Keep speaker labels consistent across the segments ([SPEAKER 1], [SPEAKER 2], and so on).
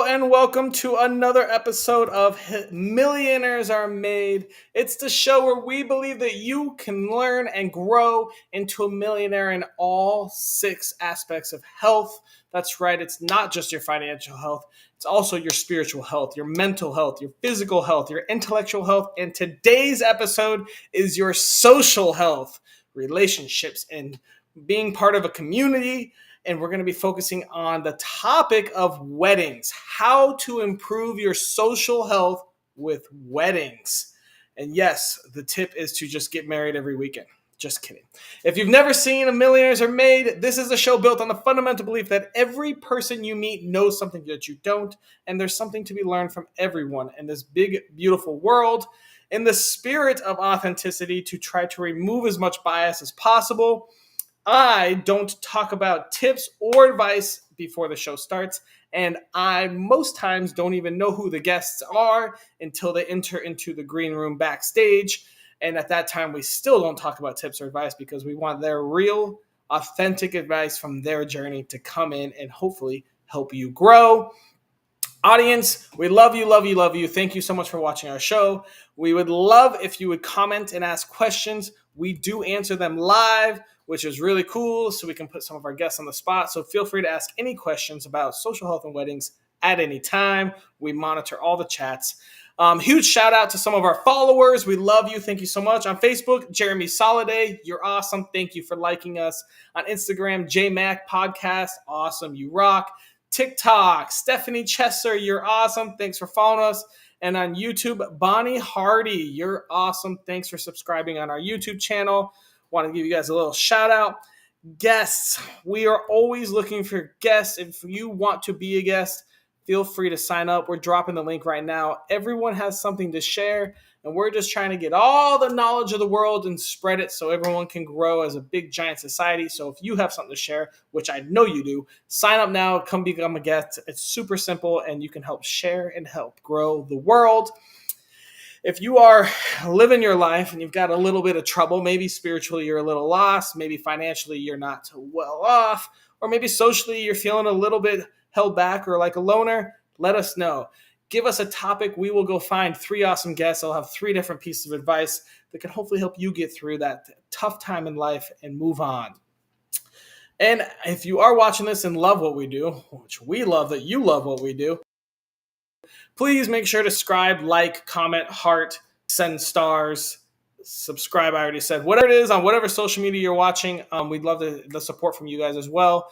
[SPEAKER 1] and welcome to another episode of Millionaires Are Made. It's the show where we believe that you can learn and grow into a millionaire in all 6 aspects of health. That's right, it's not just your financial health, it's also your spiritual health, your mental health, your physical health, your intellectual health. And today's episode is your social health, relationships, and being part of a community. And we're going to be focusing on the topic of weddings, how to improve your social health with weddings. And yes, the tip is to just get married every weekend. Just kidding. If you've never seen A Millionaires Are Made, this is a show built on the fundamental belief that every person you meet knows something that you don't, and there's something to be learned from everyone in this big, beautiful world. In the spirit of authenticity, to try to remove as much bias as possible, I don't talk about tips or advice before the show starts, and I most times don't even know who the guests are until they enter into the green room backstage. And at that time, we still don't talk about tips or advice because we want their real, authentic advice from their journey to come in and hopefully help you grow. Audience, we love you, love you, love you. Thank you so much for watching our show. We would love if you would comment and ask questions. We do answer them live, which is really cool, so we can put some of our guests on the spot. So feel free to ask any questions about social health and weddings at any time. We monitor all the chats. Huge shout out to some of our followers. We love you. Thank you so much. On Facebook, Jeremy Soliday, you're awesome. Thank you for liking us. On Instagram, JMac Podcast, awesome. You rock. TikTok, Stephanie Chesser, you're awesome. Thanks for following us. And on YouTube, Bonnie Hardy, you're awesome. Thanks for subscribing on our YouTube channel. Want to give you guys a little shout out. Guests, we are always looking for guests. If you want to be a guest, feel free to sign up. We're dropping the link right now. Everyone has something to share, and we're just trying to get all the knowledge of the world and spread it so everyone can grow as a big, giant society. So if you have something to share, which I know you do, sign up now. Come become a guest. It's super simple, and you can help share and help grow the world. If you are living your life and you've got a little bit of trouble, maybe spiritually you're a little lost, maybe financially you're not well off, or maybe socially you're feeling a little bit held back or like a loner, let us know. Give us a topic. We will go find 3 awesome guests. I'll have 3 different pieces of advice that can hopefully help you get through that tough time in life and move on. And if you are watching this and love what we do, which we love that you love what we do, please make sure to subscribe, like, comment, heart, send stars, subscribe, I already said. Whatever it is, on whatever social media you're watching, we'd love the support from you guys as well.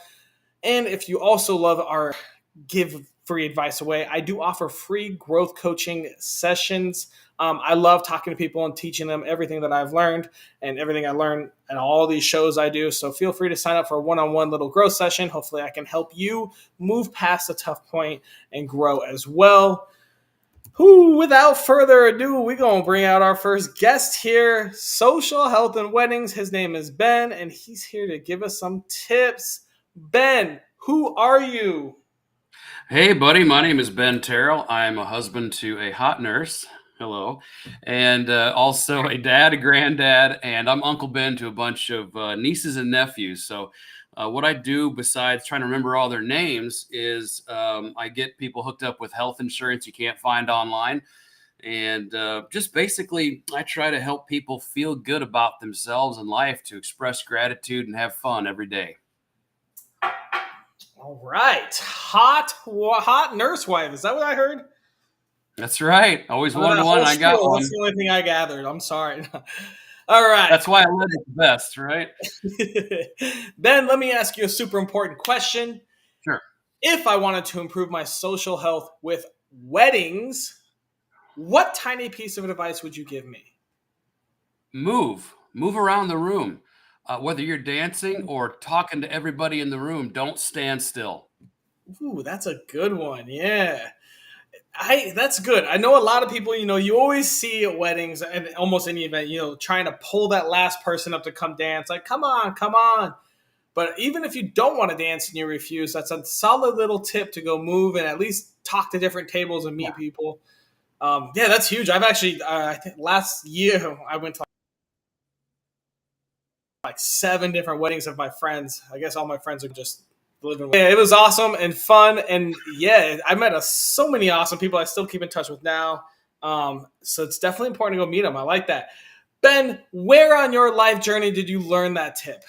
[SPEAKER 1] And if you also love our give free advice away, I do offer free growth coaching sessions. I love talking to people and teaching them everything that I've learned and everything I learned in all these shows I do. So feel free to sign up for a one-on-one little growth session. Hopefully I can help you move past a tough point and grow as well. Without further ado, we're going to bring out our first guest here, social health and weddings. His name is Ben, and he's here to give us some tips. Ben, who are you?
[SPEAKER 2] Hey, buddy. My name is Ben Terrell. I'm a husband to a hot nurse. Hello. And also a dad, a granddad, and I'm Uncle Ben to a bunch of nieces and nephews. So what I do besides trying to remember all their names is I get people hooked up with health insurance you can't find online. And just basically, I try to help people feel good about themselves and life, to express gratitude and have fun every day.
[SPEAKER 1] All right. Hot nurse wife. Is that what I heard?
[SPEAKER 2] That's right. Always wanted one. I got one.
[SPEAKER 1] That's the only thing I gathered. I'm sorry. All right.
[SPEAKER 2] That's why I led it best, right?
[SPEAKER 1] Ben, let me ask you a super important question.
[SPEAKER 2] Sure.
[SPEAKER 1] If I wanted to improve my social health with weddings, what tiny piece of advice would you give me?
[SPEAKER 2] Move around the room. Whether you're dancing or talking to everybody in the room, don't stand still.
[SPEAKER 1] Ooh, that's a good one. Yeah. That's good. I know a lot of people, you always see at weddings and almost any event, trying to pull that last person up to come dance. Like, come on. But even if you don't want to dance and you refuse, that's a solid little tip to go move and at least talk to different tables and meet people. That's huge. I've actually, I think last year I went to like 7 different weddings of my friends. I guess all my friends are just living with. Yeah, it was awesome and fun, and yeah, I met so many awesome people I still keep in touch with now. So it's definitely important to go meet them. I like that. Ben, where on your life journey did you learn that tip?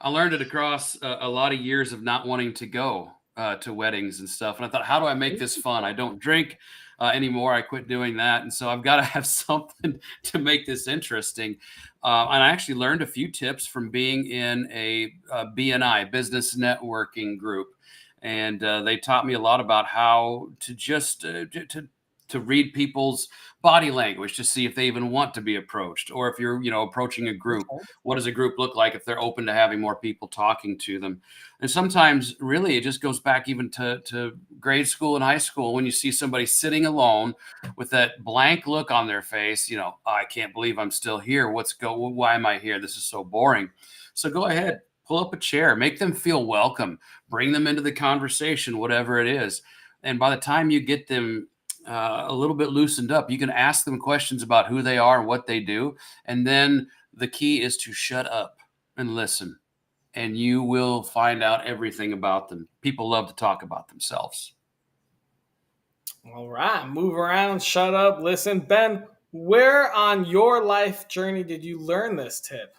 [SPEAKER 2] I learned it across a lot of years of not wanting to go to weddings and stuff. And I thought, how do I make this fun? I don't drink anymore. I quit doing that. And so I've got to have something to make this interesting. And I actually learned a few tips from being in a BNI, business networking group. And they taught me a lot about how to just to read people's body language to see if they even want to be approached, or if you're approaching a group,
[SPEAKER 1] Okay.
[SPEAKER 2] what does a group look like if they're open to having more people talking to them. And sometimes really it just goes back even to grade school and high school, when you see somebody sitting alone with that blank look on their face, "Oh, I can't believe I'm still here. Why am I here? This is so boring." So go ahead, pull up a chair, make them feel welcome, bring them into the conversation, whatever it is. And by the time you get them a little bit loosened up, you can ask them questions about who they are and what they do. And then the key is to shut up and listen, and you will find out everything about them. People love to talk about themselves.
[SPEAKER 1] All right, move around, shut up, listen. Ben, where on your life journey did you learn this tip?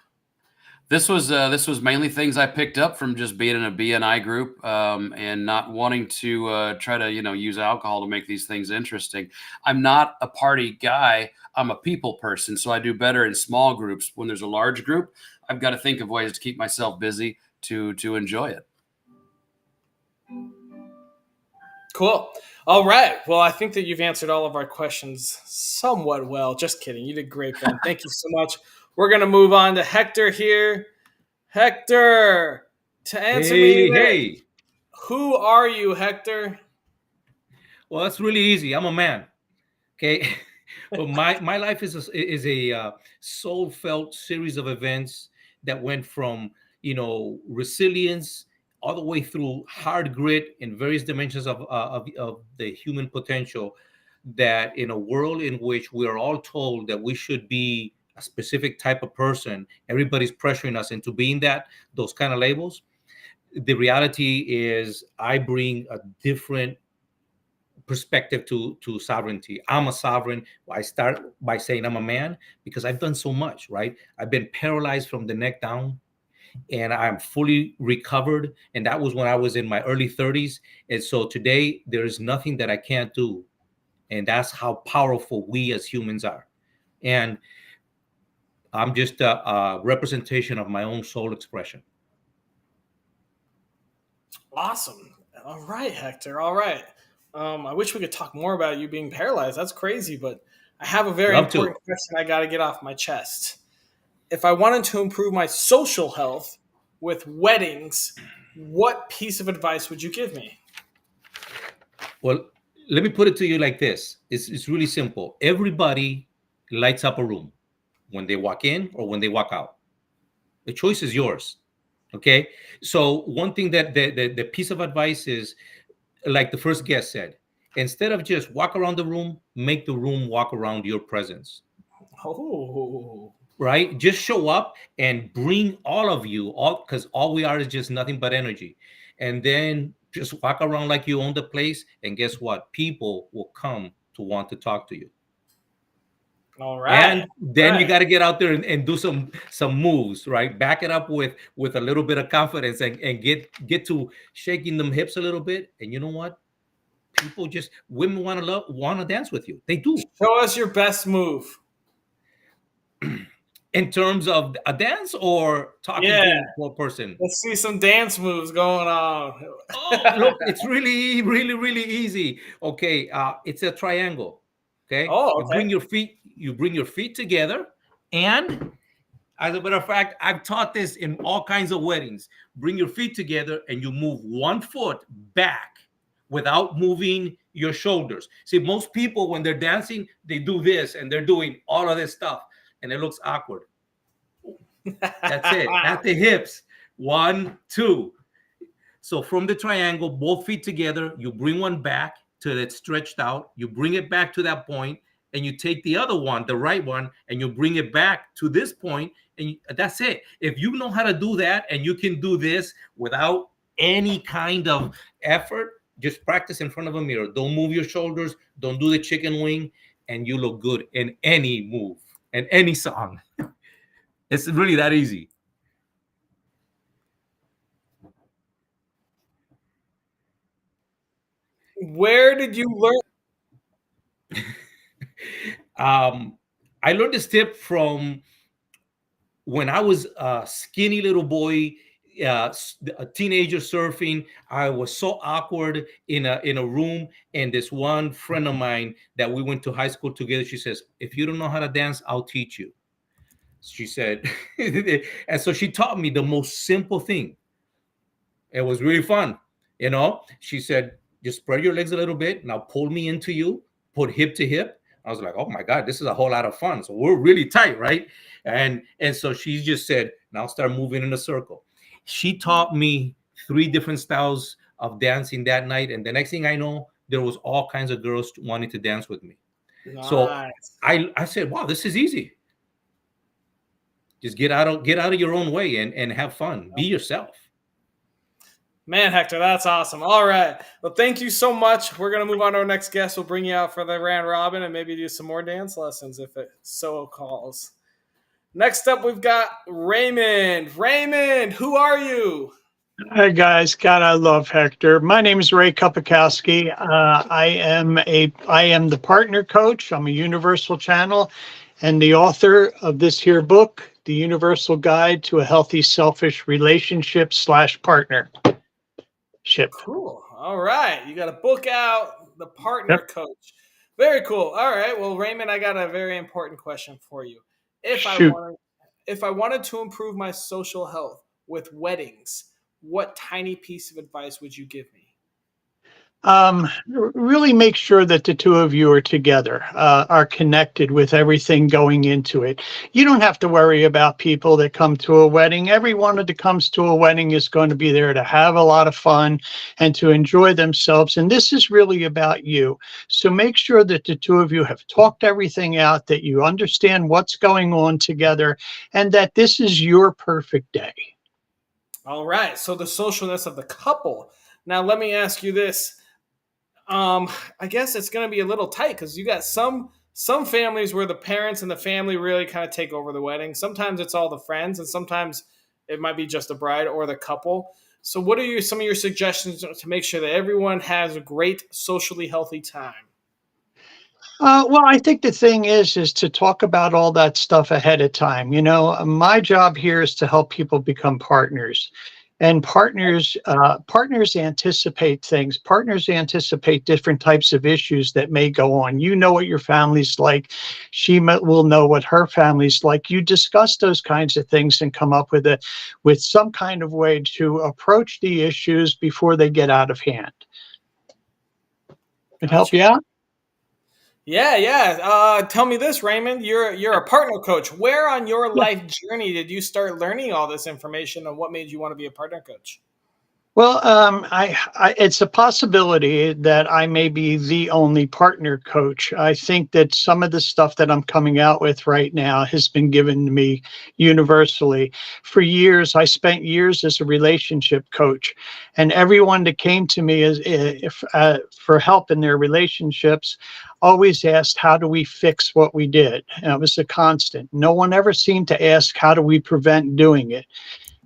[SPEAKER 2] This was mainly things I picked up from just being in a BNI group, and not wanting to try to use alcohol to make these things interesting. I'm not a party guy. I'm a people person, so I do better in small groups. When there's a large group, I've got to think of ways to keep myself busy to enjoy it.
[SPEAKER 1] Cool. All right. Well, I think that you've answered all of our questions somewhat well. Just kidding. You did great, Ben. Thank you so much. We're going to move on to Hector here. Hector, to answer me
[SPEAKER 3] Hey,
[SPEAKER 1] this,
[SPEAKER 3] hey.
[SPEAKER 1] who are you, Hector?
[SPEAKER 3] Well, that's really easy. I'm a man. Okay. Well, my life is a soul felt series of events that went from resilience all the way through hard grit in various dimensions of the human potential. That in a world in which we are all told that we should be a specific type of person, everybody's pressuring us into being those kind of labels. The reality is, I bring a different perspective to sovereignty. I'm a sovereign. I start by saying I'm a man because I've done so much, right? I've been paralyzed from the neck down, and I'm fully recovered. And that was when I was in my early 30s. And so today there is nothing that I can't do. And that's how powerful we as humans are. And I'm just a representation of my own soul expression.
[SPEAKER 1] Awesome. All right, Hector. All right. I wish we could talk more about you being paralyzed. That's crazy, but I have a very
[SPEAKER 3] Love to.
[SPEAKER 1] important question I got to get off my chest. If I wanted to improve my social health with weddings, what piece of advice would you give me?
[SPEAKER 3] Well, let me put it to you like this. It's really simple. Everybody lights up a room when they walk in or when they walk out. The choice is yours. Okay. So one thing that the piece of advice is, like the first guest said, instead of just walk around the room, make the room walk around your presence.
[SPEAKER 1] Oh,
[SPEAKER 3] Right? Just show up and bring all of you, all because all we are is just nothing but energy. And then just walk around like you own the place. And guess what? People will come to want to talk to you.
[SPEAKER 1] all right.
[SPEAKER 3] And then you
[SPEAKER 1] Right.
[SPEAKER 3] got to get out there and do some moves, right? Back it up with a little bit of confidence, and get to shaking them hips a little bit. And you know what? People just women want to dance with you. They do.
[SPEAKER 1] Show us your best move.
[SPEAKER 3] In terms of a dance or talking
[SPEAKER 1] Yeah.
[SPEAKER 3] to a person.
[SPEAKER 1] Let's see some dance moves going on.
[SPEAKER 3] Oh, look, it's really, really, really easy. Okay, it's a triangle. Okay,
[SPEAKER 1] Oh,
[SPEAKER 3] you
[SPEAKER 1] okay.
[SPEAKER 3] bring your feet together, and as a matter of fact, I've taught this in all kinds of weddings. Bring your feet together and you move one foot back without moving your shoulders. See, most people when they're dancing, they do this and they're doing all of this stuff, and it looks awkward. That's it. Not the hips. One, two. So from the triangle, both feet together, you bring one back till it's stretched out. You bring it back to that point, and you take the other one, the right one, and you bring it back to this point, and that's it. If you know how to do that and you can do this without any kind of effort, just practice in front of a mirror. Don't move your shoulders, don't do the chicken wing, and you look good in any move and any song. It's really that easy.
[SPEAKER 1] Where did you learn?
[SPEAKER 3] I learned this tip from when I was a skinny little boy, a teenager surfing. I was so awkward in a room, and this one friend of mine that we went to high school together, she says, "If you don't know how to dance, I'll teach you." She said, and so she taught me the most simple thing. It was really fun. She said, just spread your legs a little bit. Now pull me into you, put hip to hip. I was like, oh my God, this is a whole lot of fun. So we're really tight, right? And so she just said, now start moving in a circle. She taught me 3 different styles of dancing that night. And the next thing I know, there was all kinds of girls wanting to dance with me. So
[SPEAKER 1] Nice.
[SPEAKER 3] I said, wow, this is easy. Just get out of your own way and have fun. Be yourself.
[SPEAKER 1] Man, Hector, that's awesome. All right. Well, thank you so much. We're going to move on to our next guest. We'll bring you out for the round robin and maybe do some more dance lessons if it so calls. Next up, we've got Raymond. Raymond, who are you?
[SPEAKER 4] Hi guys, God, I love Hector. My name is Ray Kupakowski. I am the partner coach. I'm a Universal Channel and the author of this here book, The Universal Guide to a Healthy Selfish Relationship / Partnership.
[SPEAKER 1] Cool. All right. You got a book out, The Partner
[SPEAKER 4] Yep.
[SPEAKER 1] Coach. Very cool. All right. Well, Raymond, I got a very important question for you. If I
[SPEAKER 4] Shoot.
[SPEAKER 1] wanted, if I wanted to improve my social health with weddings, what tiny piece of advice would you give me?
[SPEAKER 4] Really make sure that the two of you are together, are connected with everything going into it. You don't have to worry about people that come to a wedding. Everyone that comes to a wedding is going to be there to have a lot of fun and to enjoy themselves. And this is really about you. So make sure that the two of you have talked everything out, that you understand what's going on together, and that this is your perfect day.
[SPEAKER 1] All right. So the socialness of the couple. Now, let me ask you this. I guess it's going to be a little tight because you got some families where the parents and the family really kind of take over the wedding. Sometimes it's all the friends, and sometimes it might be just the bride or the couple. So, what are some of your suggestions to make sure that everyone has a great socially healthy time?
[SPEAKER 4] Well, I think the thing is to talk about all that stuff ahead of time. My job here is to help people become partners, and partners anticipate things. Partners anticipate different types of issues that may go on. You know what your family's like. Will know what her family's like. You discuss those kinds of things and come up with some kind of way to approach the issues before they get out of hand. It help
[SPEAKER 1] Gotcha.
[SPEAKER 4] you out?
[SPEAKER 1] Yeah, yeah. Tell me this, Raymond. You're a partner coach. Where on your life journey did you start learning all this information, and what made you want to be a partner coach?
[SPEAKER 4] Well, it's a possibility that I may be the only partner coach. I think that some of the stuff that I'm coming out with right now has been given to me universally. For years, I spent years as a relationship coach, and everyone that came to me for help in their relationships always asked, "How do we fix what we did?" And it was a constant. No one ever seemed to ask, "How do we prevent doing it?"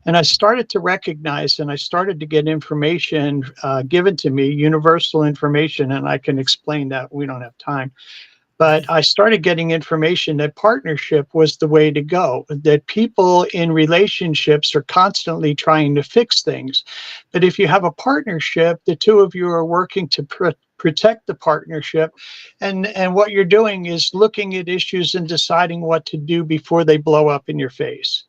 [SPEAKER 4] And I started to recognize and I started to get information given to me, universal information, and I can explain that. We don't have time. But I started getting information that partnership was the way to go, that people in relationships are constantly trying to fix things. But if you have a partnership, the two of you are working to protect the partnership. And what you're doing is looking at issues and deciding what to do before they blow up in your face.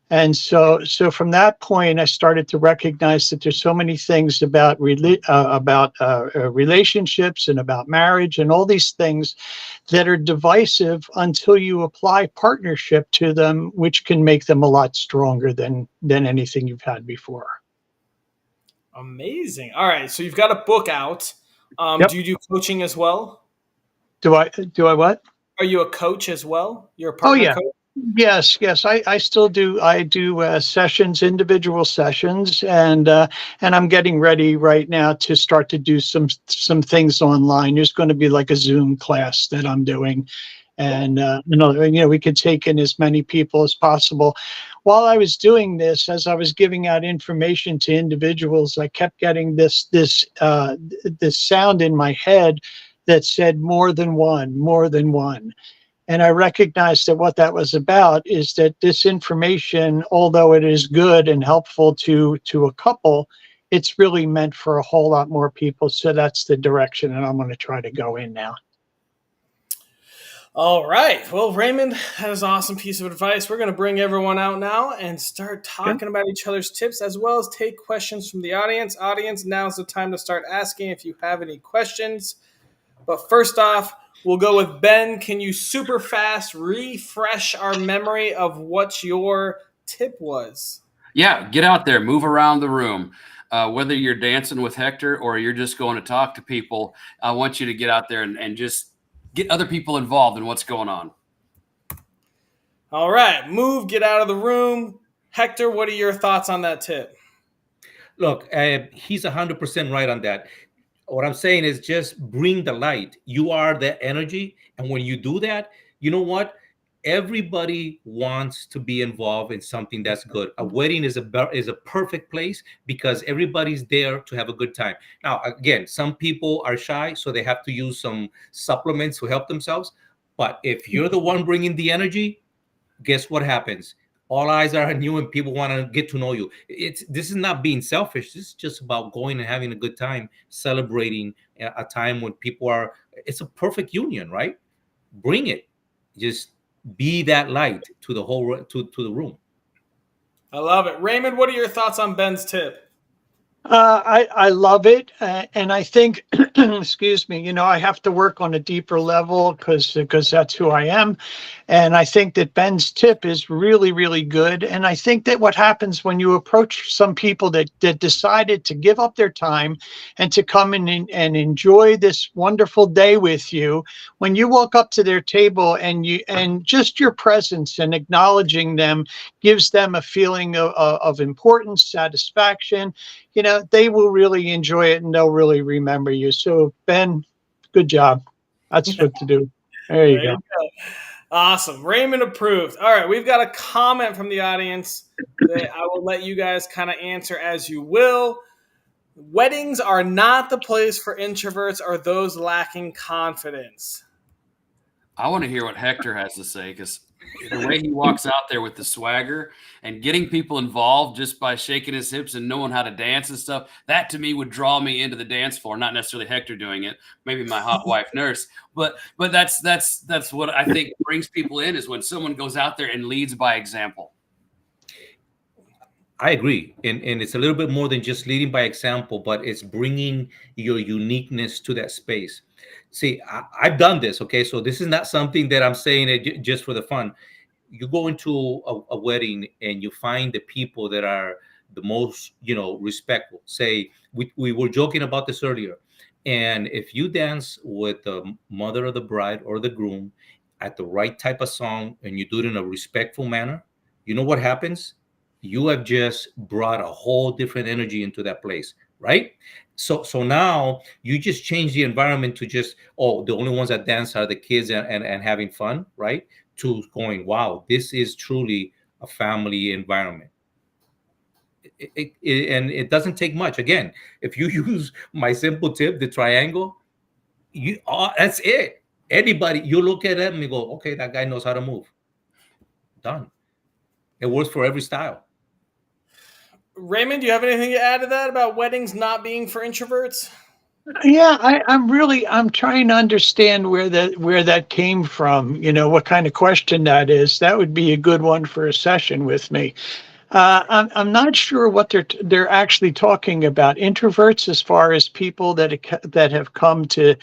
[SPEAKER 4] And so from that point, I started to recognize that there's so many things about relationships and about marriage and all these things that are divisive until you apply partnership to them, which can make them a lot stronger than anything you've had before.
[SPEAKER 1] Amazing. All right. So you've got a book out.
[SPEAKER 4] Yep.
[SPEAKER 1] Do you do coaching as well?
[SPEAKER 4] Do I what?
[SPEAKER 1] Are you a coach as well? You're a
[SPEAKER 4] Oh
[SPEAKER 1] partner
[SPEAKER 4] yeah.
[SPEAKER 1] coach?
[SPEAKER 4] Yes. I still do. I do sessions, individual sessions, and I'm getting ready right now to start to do some things online. There's going to be like a Zoom class that I'm doing, and we could take in as many people as possible. While I was doing this, as I was giving out information to individuals, I kept getting this sound in my head that said more than one, more than one. And I recognized that what that was about is that this information, although it is good and helpful to a couple, it's really meant for a whole lot more people. So that's the direction that I'm going to try to go in now.
[SPEAKER 1] All right. Well, Raymond, that is an awesome piece of advice. We're going to bring everyone out now and start
[SPEAKER 4] Okay.
[SPEAKER 1] talking about each other's tips as well as take questions from the audience. Audience, now's the time to start asking if you have any questions. But first off, we'll go with Ben. Can you super fast refresh our memory of what your tip was?
[SPEAKER 2] Yeah, get out there, move around the room. Whether you're dancing with Hector or you're just going to talk to people, I want you to get out there and just get other people involved in what's going on.
[SPEAKER 1] All right. Move, get out of the room. Hector, what are your thoughts on that tip?
[SPEAKER 3] Look, he's 100% right on that. What I'm saying is just bring the light. You are the energy. And when you do that, you know what? Everybody wants to be involved in something that's good. A wedding is a perfect place because everybody's there to have a good time. Now, again, some people are shy, so they have to use some supplements to help themselves. But if you're the one bringing the energy, guess what happens? All eyes are on you and people want to get to know you. This is not being selfish. This is just about going and having a good time, celebrating a time when people are, it's a perfect union, right? Bring it. Just be that light to the whole to the room.
[SPEAKER 1] I love it. Raymond, what are your thoughts on Ben's tip?
[SPEAKER 4] I love it, and I think, excuse me, I have to work on a deeper level because that's who I am, and I think that Ben's tip is really really good, and I think that what happens when you approach some people that decided to give up their time and to come in and enjoy this wonderful day with you, when you walk up to their table and just your presence and acknowledging them gives them a feeling of importance, satisfaction. They will really enjoy it and they'll really remember you. So, Ben, good job. That's what to do. There you
[SPEAKER 1] There
[SPEAKER 4] go.
[SPEAKER 1] you go. Awesome. Raymond approved. All right. We've got a comment from the audience that I will let you guys kind of answer as you will. Weddings are not the place for introverts or those lacking confidence.
[SPEAKER 2] I want to hear what Hector has to say because the way he walks out there with the swagger and getting people involved just by shaking his hips and knowing how to dance and stuff, that to me would draw me into the dance floor. Not necessarily Hector doing it, maybe my hot wife nurse, but that's what I think brings people in is when someone goes out there and leads by example.
[SPEAKER 3] I agree. And it's a little bit more than just leading by example, but it's bringing your uniqueness to that space. See, I've done this. Okay. So this is not something that I'm saying it just for the fun. You go into a wedding and you find the people that are the most, respectful. Say, we were joking about this earlier. And if you dance with the mother of the bride or the groom at the right type of song and you do it in a respectful manner, you know what happens? You have just brought a whole different energy into that place, right? So now you just change the environment to just, oh, the only ones that dance are the kids and having fun, right? To going, wow, this is truly a family environment. And it doesn't take much. Again, if you use my simple tip, the triangle, that's it. Anybody, you look at them and you go, okay, that guy knows how to move. Done. It works for every style.
[SPEAKER 1] Raymond, do you have anything to add to that about weddings not being for introverts?
[SPEAKER 4] Yeah, I'm trying to understand where that came from. What kind of question that is. That would be a good one for a session with me. I'm not sure what they're actually talking about. Introverts, as far as people that have come to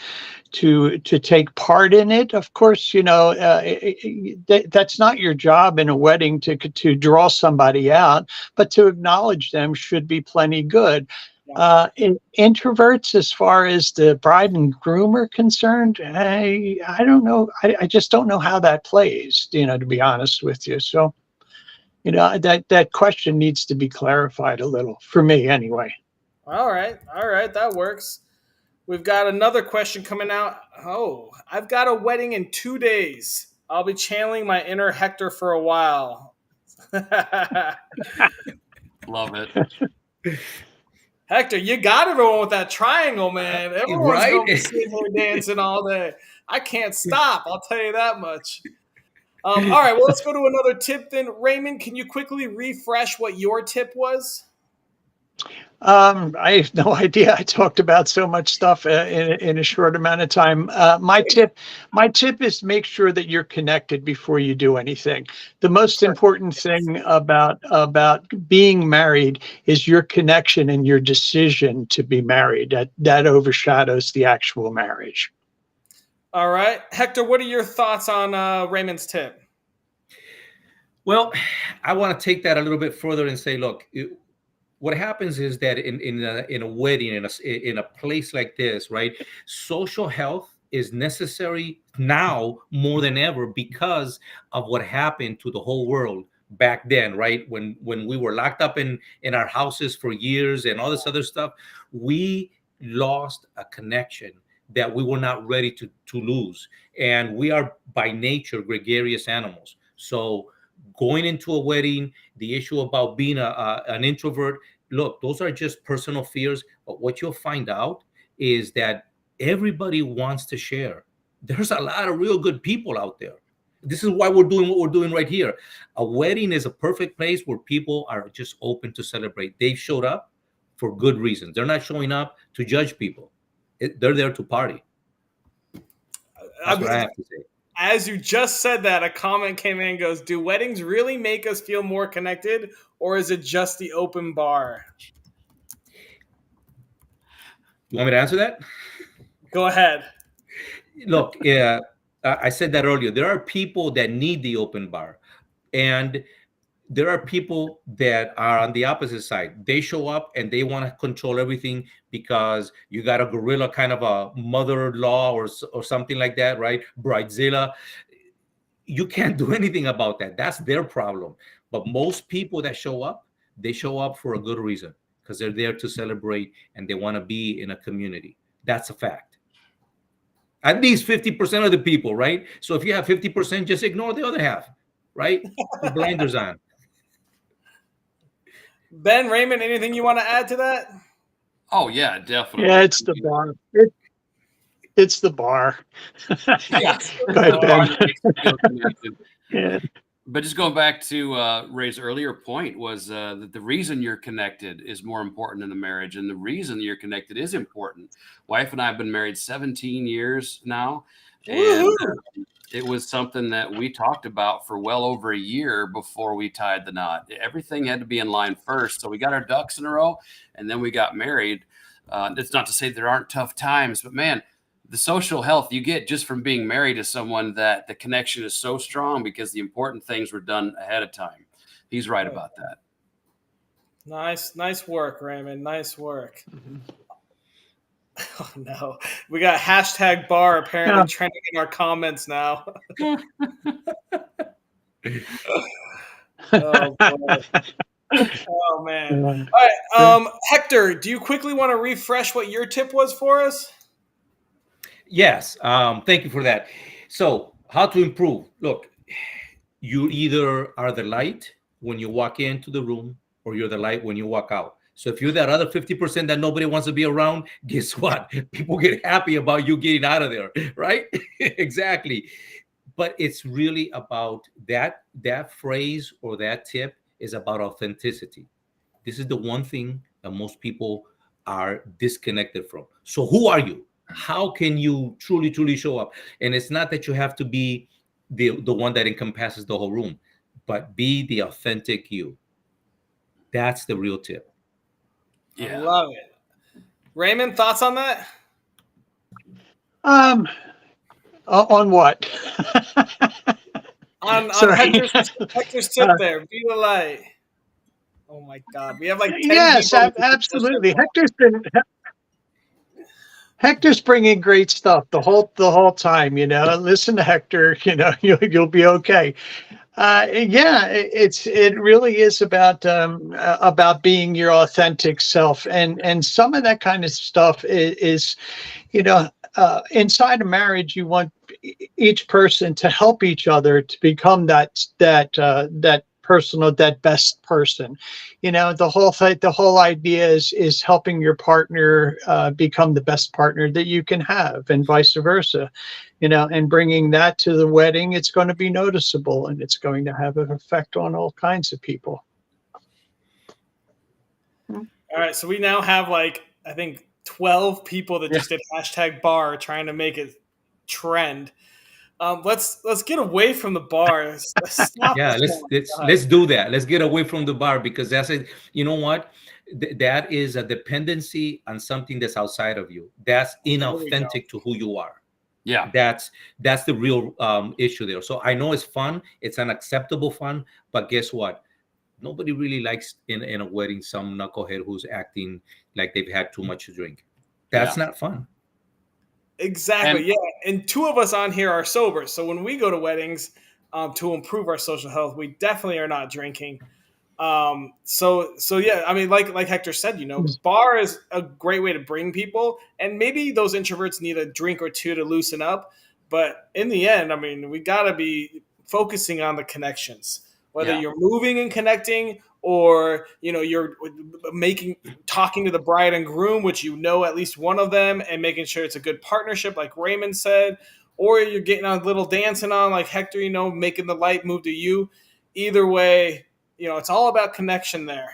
[SPEAKER 4] take part in it. Of course, that's not your job in a wedding to draw somebody out, but to acknowledge them should be plenty good. Introverts, as far as the bride and groom are concerned, I don't know. I just don't know how that plays. To be honest with you, so that question needs to be clarified a little for me, anyway.
[SPEAKER 1] All right, that works. We've got another question coming out. Oh, I've got a wedding in 2 days. I'll be channeling my inner Hector for a while.
[SPEAKER 2] Love it.
[SPEAKER 1] Hector, you got everyone with that triangle, man. Everyone's
[SPEAKER 3] Right?
[SPEAKER 1] going to be sitting here dancing all day. I can't stop. I'll tell you that much. All right, well, let's go to another tip then. Raymond, can you quickly refresh what your tip was?
[SPEAKER 4] I have no idea. I talked about so much stuff in a short amount of time. My tip is make sure that you're connected before you do anything. The most important thing about being married is your connection and your decision to be married. That overshadows the actual marriage.
[SPEAKER 1] All right. Hector, what are your thoughts on Raymond's tip?
[SPEAKER 3] Well, I want to take that a little bit further and say, look, what happens is that in a wedding, in a place like this, right? Social health is necessary now more than ever because of what happened to the whole world back then, right? When we were locked up in our houses for years and all this other stuff, we lost a connection that we were not ready to lose. And we are by nature gregarious animals. So going into a wedding, the issue about being an introvert, look, those are just personal fears. But what you'll find out is that everybody wants to share. There's a lot of real good people out there. This is why we're doing what we're doing right here. A wedding is a perfect place where people are just open to celebrate. They showed up for good reasons. They're not showing up to judge people. They're there to party. That's what I have to say.
[SPEAKER 1] As you just said that, a comment came in and goes, do weddings really make us feel more connected, or is it just the open bar?
[SPEAKER 3] You want me to answer that?
[SPEAKER 1] Go ahead.
[SPEAKER 3] Look, I said that earlier. There are people that need the open bar, and there are people that are on the opposite side. They show up and they want to control everything because you got a gorilla kind of a mother-in-law or something like that, right? Bridezilla. You can't do anything about that. That's their problem. But most people that show up, they show up for a good reason because they're there to celebrate and they want to be in a community. That's a fact. At least 50% of the people, right? So if you have 50%, just ignore the other half, right? Put blinders on.
[SPEAKER 1] Ben, Raymond, anything you want to add to that?
[SPEAKER 2] Oh yeah, definitely.
[SPEAKER 4] Yeah, it's the bar. It's the bar.
[SPEAKER 2] Yeah.
[SPEAKER 4] Go ahead, Ben.
[SPEAKER 2] Yeah. But just going back to Ray's earlier point was that the reason you're connected is more important in the marriage, and the reason you're connected is important. Wife and I have been married 17 years now, and it was something that we talked about for well over a year before we tied the knot. Everything had to be in line first, so we got our ducks in a row, and then we got married. It's not to say there aren't tough times, but man, the social health you get just from being married to someone that the connection is so strong because the important things were done ahead of time. He's right about that.
[SPEAKER 1] Nice work, Raymond. Nice work. Oh no, we got hashtag bar apparently trending in our comments now. Oh boy. Oh man. All right, Hector, do you quickly want to refresh what your tip was for us?
[SPEAKER 3] Yes, thank you for that. So, how to improve? Look, you either are the light when you walk into the room, or you're the light when you walk out. So, if you're that other 50% that nobody wants to be around, guess what? People get happy about you getting out of there, right? Exactly. But it's really about that phrase or that tip is about authenticity. This is the one thing that most people are disconnected from. So, who are you? How can you truly show up? And it's not that you have to be the one that encompasses the whole room, but be the authentic you. That's the real tip.
[SPEAKER 1] Yeah. I love it. Raymond, thoughts on that?
[SPEAKER 4] On what?
[SPEAKER 1] on Hector's tip there. Be the light. Oh my God, we have like 10
[SPEAKER 4] Yes,
[SPEAKER 1] people. That can touch that
[SPEAKER 4] absolutely.
[SPEAKER 1] ball.
[SPEAKER 4] Hector's bringing great stuff the whole time. Listen to Hector. You'll be okay. Yeah, it really is about being your authentic self, and some of that kind of stuff is inside a marriage. You want each person to help each other to become that personal, that best person. The whole idea is helping your partner become the best partner that you can have, and vice versa. And bringing that to the wedding, it's going to be noticeable, and it's going to have an effect on all kinds of people.
[SPEAKER 1] All right, so we now have like I think 12 people that
[SPEAKER 2] Yeah.
[SPEAKER 1] just did #bar trying to make it trend. Let's get away from the bar. Stop
[SPEAKER 3] Yeah,
[SPEAKER 1] this. Oh my God.
[SPEAKER 3] let's do that. Let's get away from the bar, because that's it. You know what? That is a dependency on something that's outside of you. That's
[SPEAKER 1] There we go.
[SPEAKER 3] inauthentic to who you are.
[SPEAKER 2] Yeah.
[SPEAKER 3] That's the real issue there. So I know it's fun. It's an acceptable fun, but guess what? Nobody really likes in a wedding some knucklehead who's acting like they've had too much to drink. That's
[SPEAKER 2] Yeah.
[SPEAKER 3] not fun.
[SPEAKER 1] Exactly.
[SPEAKER 2] And
[SPEAKER 1] Yeah. And two of us on here are sober. So when we go to weddings to improve our social health, we definitely are not drinking. So yeah, I mean, like Hector said, bar is a great way to bring people, and maybe those introverts need a drink or two to loosen up. But in the end, I mean, we got to be focusing on the connections, whether
[SPEAKER 2] yeah.
[SPEAKER 1] you're moving and connecting, or you're talking to the bride and groom, which at least one of them, and making sure it's a good partnership, like Raymond said, or you're getting a little dancing on, like Hector, making the light move to you. Either way, it's all about connection there.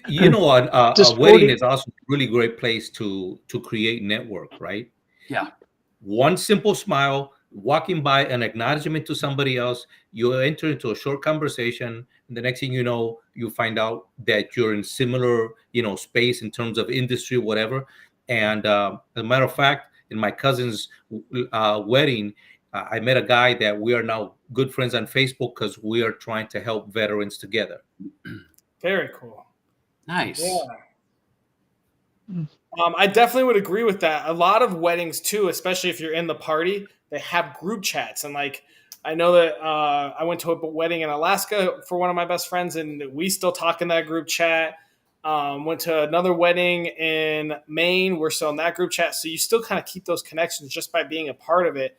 [SPEAKER 3] A
[SPEAKER 4] Just
[SPEAKER 3] wedding
[SPEAKER 4] 40.
[SPEAKER 3] is also a really great place to create network, right?
[SPEAKER 2] Yeah.
[SPEAKER 3] One simple smile, walking by, an acknowledgement to somebody else, you enter into a short conversation, and the next thing you know, you find out that you're in similar, space in terms of industry, whatever. And as a matter of fact, in my cousin's wedding, I met a guy that we are now good friends on Facebook, because we are trying to help veterans together.
[SPEAKER 1] Very cool.
[SPEAKER 2] Nice.
[SPEAKER 1] Yeah. I definitely would agree with that. A lot of weddings too, especially if you're in the party, they have group chats. And like, I know that I went to a wedding in Alaska for one of my best friends, and we still talk in that group chat. Went to another wedding in Maine. We're still in that group chat. So you still kind of keep those connections just by being a part of it.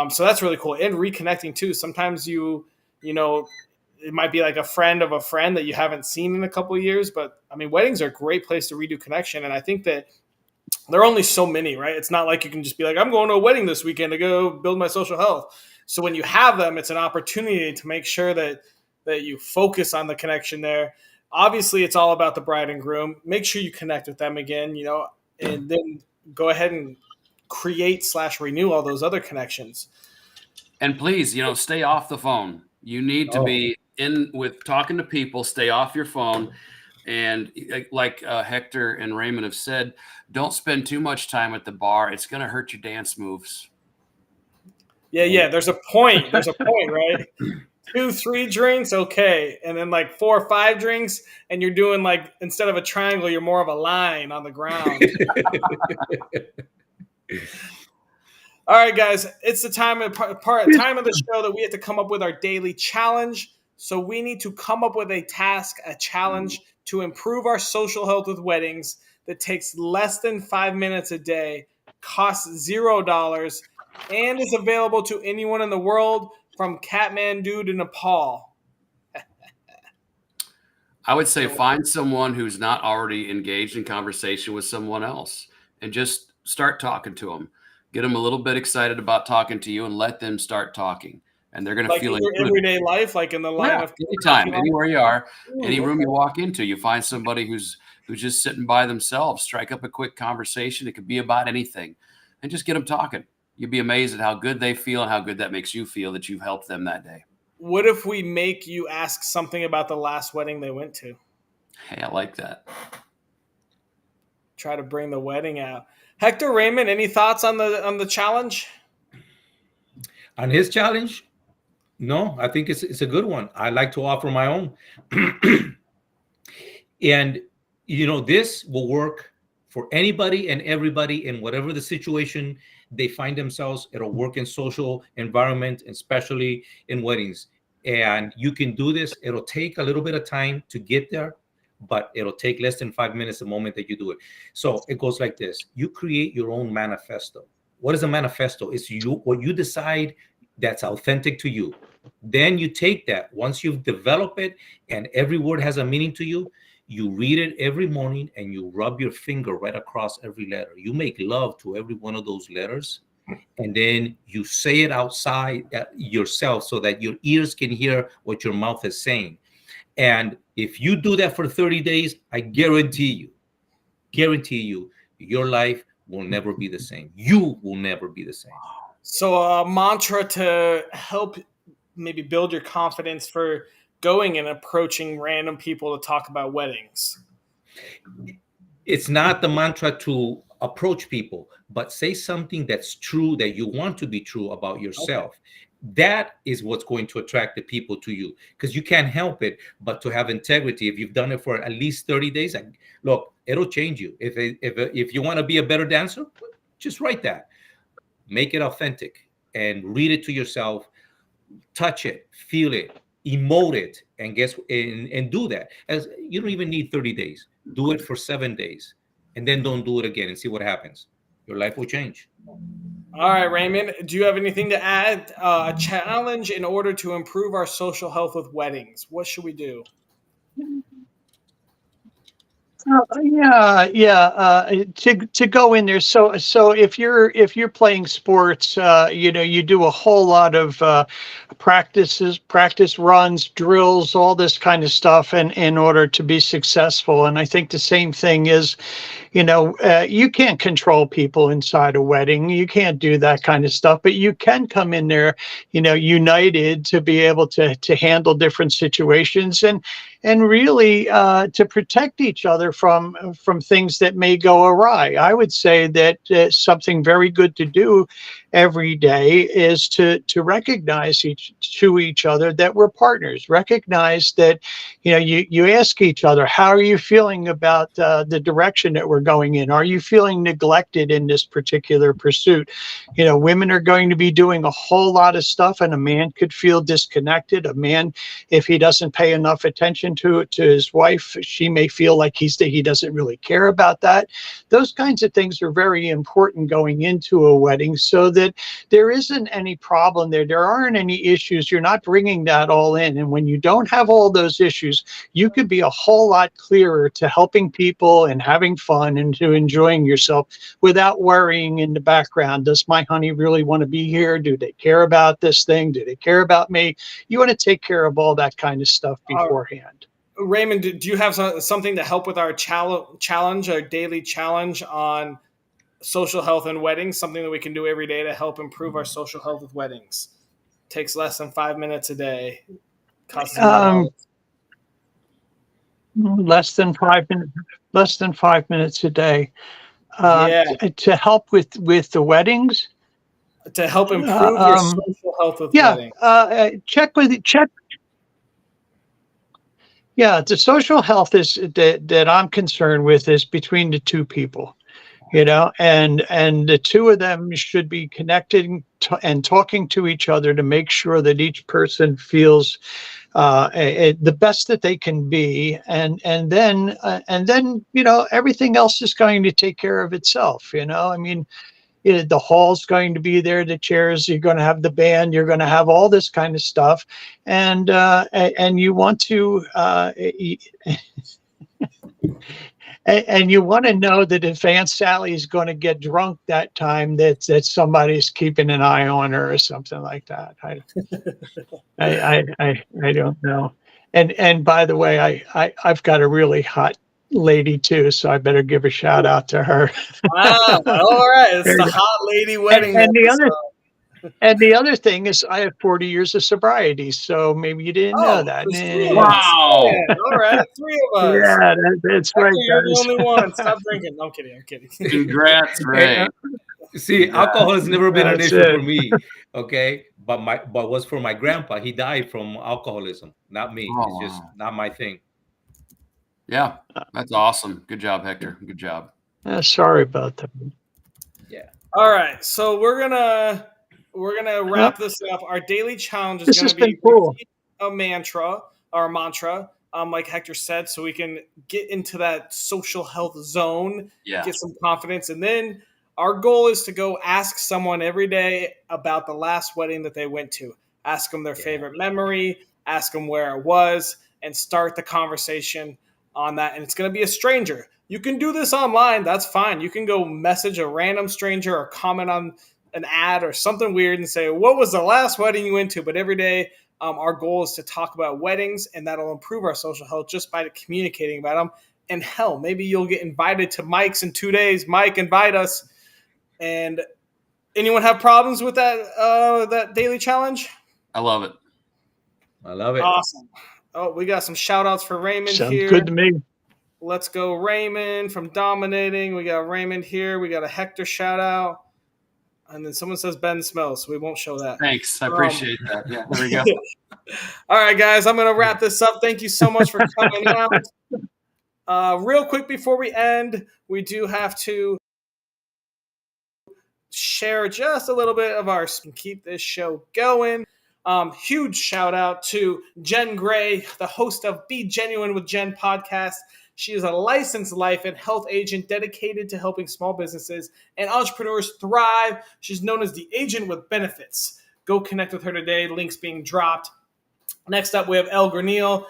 [SPEAKER 1] So that's really cool. And reconnecting too. Sometimes it might be like a friend of a friend that you haven't seen in a couple of years. But I mean, weddings are a great place to redo connection. And I think that there are only so many, right? It's not like you can just be like, I'm going to a wedding this weekend to go build my social health. So when you have them, it's an opportunity to make sure that you focus on the connection there. Obviously, it's all about the bride and groom. Make sure you connect with them again, and then go ahead and create/renew all those other connections.
[SPEAKER 2] And please, stay off the phone. You need to
[SPEAKER 3] Oh.
[SPEAKER 2] be in with talking to people. Stay off your phone. And like Hector and Raymond have said, don't spend too much time at the bar. It's going to hurt your dance moves.
[SPEAKER 1] Yeah. There's a point. There's a point, right? 2, 3 drinks, okay, and then like 4 or 5 drinks, and you're doing like, instead of a triangle, you're more of a line on the ground. All right, guys, it's the time of the show that we have to come up with our daily challenge. So we need to come up with a task, a challenge to improve our social health with weddings that takes less than 5 minutes a day, costs $0, and is available to anyone in the world, from Kathmandu to Nepal.
[SPEAKER 2] I would say find someone who's not already engaged in conversation with someone else and just start talking to them. Get them a little bit excited about talking to you and let them start talking. And they're going to
[SPEAKER 1] Like
[SPEAKER 2] feel
[SPEAKER 1] in your
[SPEAKER 2] included.
[SPEAKER 1] everyday life, like in the line of
[SPEAKER 2] Anytime, anywhere you are, any
[SPEAKER 1] Ooh,
[SPEAKER 2] room
[SPEAKER 1] okay.
[SPEAKER 2] you walk into, you find somebody who's just sitting by themselves. Strike up a quick conversation. It could be about anything, and just get them talking. You'd be amazed at how good they feel and how good that makes you feel that you've helped them that day.
[SPEAKER 1] What if we make you ask something about the last wedding they went to?
[SPEAKER 2] Hey, I like that.
[SPEAKER 1] Try to bring the wedding out. Hector, Raymond, any thoughts on the challenge?
[SPEAKER 3] On his challenge, No, I think it's a good one. I like to offer my own. And this will work for anybody and everybody in whatever the situation they find themselves. It'll work in social environment, especially in weddings. And you can do this. It'll take a little bit of time to get there, but it'll take less than 5 minutes the moment that you do it. So it goes like this. You create your own manifesto. What is a manifesto? It's what you decide that's authentic to you. Then you take that, once you've developed it and every word has a meaning to you, you read it every morning and you rub your finger right across every letter. You make love to every one of those letters, and then you say it outside yourself so that your ears can hear what your mouth is saying. And if you do that for 30 days, I guarantee you, your life will never be the same. You will never be the same.
[SPEAKER 1] So a mantra to help maybe build your confidence for going and approaching random people to talk about weddings.
[SPEAKER 3] It's not the mantra to approach people, but say something that's true, that you want to be true about yourself. Okay. That is what's going to attract the people to you, because you can't help it but to have integrity. If you've done it for at least 30 days, look, it'll change you. If you want to be a better dancer, just write that. Make it authentic and read it to yourself. Touch it, feel it, emote it, and and do that. As you don't even need 30 days. Do it for 7 days, and then don't do it again and see what happens. Your life will change.
[SPEAKER 1] All right, Raymond, do you have anything to add? A challenge in order to improve our social health with weddings. What should we do?
[SPEAKER 4] To go in there. So if you're playing sports, you do a whole lot of practice runs, drills, all this kind of stuff, and in order to be successful. And I think the same thing is, you can't control people inside a wedding. You can't do that kind of stuff, but you can come in there, united to be able to handle different situations and really to protect each other from things that may go awry. I would say that something very good to do every day is to recognize each other that we're partners. Recognize that you ask each other, how are you feeling about the direction that we're going in? Are you feeling neglected in this particular pursuit? Women are going to be doing a whole lot of stuff, and a man could feel disconnected. A man, if he doesn't pay enough attention to his wife, she may feel like he doesn't really care about that. Those kinds of things are very important going into a wedding, so that there isn't any problem there. There aren't any issues. You're not bringing that all in. And when you don't have all those issues, you could be a whole lot clearer to helping people and having fun and to enjoying yourself without worrying in the background. Does my honey really want to be here? Do they care about this thing? Do they care about me? You want to take care of all that kind of stuff beforehand.
[SPEAKER 1] Raymond, do you have something to help with our challenge, our daily challenge on social health and weddings? Something that we can do every day to help improve our social health with weddings. Takes less than 5 minutes a day. Costs
[SPEAKER 4] less than 5 minutes a day.
[SPEAKER 1] Yeah.
[SPEAKER 4] To help with the weddings.
[SPEAKER 1] To help improve your social health with weddings.
[SPEAKER 4] Check. Yeah, the social health is that I'm concerned with is between the two people, and the two of them should be connecting and talking to each other to make sure that each person feels the best that they can be, and then everything else is going to take care of itself. I mean, the hall's going to be there, the chairs, you're going to have the band, you're going to have all this kind of stuff, and you want to and you want to know that if Aunt Sally's going to get drunk that time, that somebody's keeping an eye on her or something like that. I don't know. And by the way, I've got a really hot lady too, so I better give a shout out to her.
[SPEAKER 1] Wow! All right, it's the hot lady wedding.
[SPEAKER 4] And the other thing is, I have 40 years of sobriety, so maybe you didn't know that.
[SPEAKER 2] Wow!
[SPEAKER 1] Yeah, all right, 3 of us.
[SPEAKER 4] Yeah, that's right.
[SPEAKER 1] You're the only one. Stop drinking. No, I'm kidding.
[SPEAKER 2] Congrats, Ray.
[SPEAKER 3] See, alcohol has never been an issue for me. Okay, but was for my grandpa. He died from alcoholism, not me.
[SPEAKER 2] Oh,
[SPEAKER 3] It's just
[SPEAKER 2] wow.
[SPEAKER 3] not my thing.
[SPEAKER 2] Yeah, that's awesome. Good job, Hector. Good job.
[SPEAKER 4] Sorry about that.
[SPEAKER 3] Yeah.
[SPEAKER 1] All right, so we're gonna
[SPEAKER 4] Well,
[SPEAKER 1] wrap this up. Our daily challenge is
[SPEAKER 4] this
[SPEAKER 1] gonna
[SPEAKER 4] has been
[SPEAKER 1] be
[SPEAKER 4] cool.
[SPEAKER 1] repeat a mantra or a mantra, like Hector said, so we can get into that social health zone,
[SPEAKER 2] Yeah.
[SPEAKER 1] get some confidence, and then our goal is to go ask someone every day about the last wedding that they went to. Ask them their
[SPEAKER 3] Yeah.
[SPEAKER 1] favorite memory, ask them where it was, and start the conversation on that. And it's gonna be a stranger. You can do this online. That's fine. You can go message a random stranger or comment on an ad or something weird and say, "What was the last wedding you went to?" But every day, our goal is to talk about weddings, and that'll improve our social health just by communicating about them. And hell, maybe you'll get invited to Mike's in 2 days. Mike, invite us. And anyone have problems with that daily challenge?
[SPEAKER 2] I love it.
[SPEAKER 3] I love it.
[SPEAKER 1] Awesome. Oh, we got some shout outs for Raymond
[SPEAKER 4] Sounds
[SPEAKER 1] here.
[SPEAKER 4] good to me.
[SPEAKER 1] Let's go, Raymond from Dominating. We got Raymond here. We got a Hector shout out. And then someone says Ben smells, so we won't show that.
[SPEAKER 2] Thanks. I appreciate that. Yeah, there we go.
[SPEAKER 1] All right, guys, I'm going to wrap this up. Thank you so much for coming out. Real quick before we end, we do have to share just a little bit of our keep this show going. Huge shout out to Jen Gray, the host of Be Genuine with Jen podcast. She is a licensed life and health agent dedicated to helping small businesses and entrepreneurs thrive. She's known as the agent with benefits. Go connect with her today. Links being dropped. Next up, we have El Granil.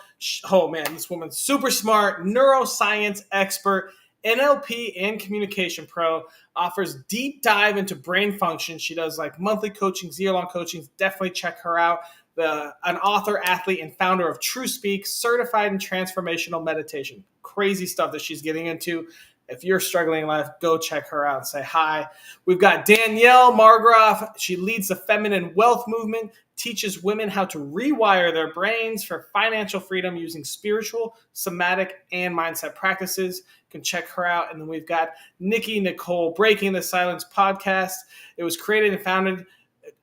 [SPEAKER 1] Oh man, this woman's super smart, neuroscience expert, NLP and communication pro, offers deep dive into brain function. She does like monthly coaching, year-long coaching. Definitely check her out. An author, athlete, and founder of True Speak, certified in transformational meditation. Crazy stuff that she's getting into. If you're struggling in life, go check her out and say hi. We've got Danielle Margroff. She leads the feminine wealth movement, teaches women how to rewire their brains for financial freedom using spiritual, somatic, and mindset practices. You can check her out. And then we've got Nikki Nicole, Breaking the Silence podcast. It was created and founded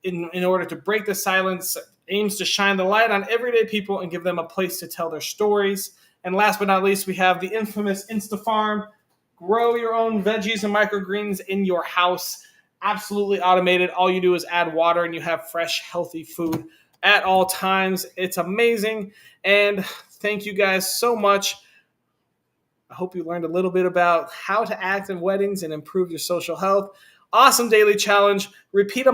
[SPEAKER 1] in order to break the silence, aims to shine the light on everyday people and give them a place to tell their stories. And last but not least, we have the infamous InstaFarm. Grow your own veggies and microgreens in your house. Absolutely automated. All you do is add water and you have fresh, healthy food at all times. It's amazing. And thank you guys so much. I hope you learned a little bit about how to act in weddings and improve your social health. Awesome daily challenge. Repeat a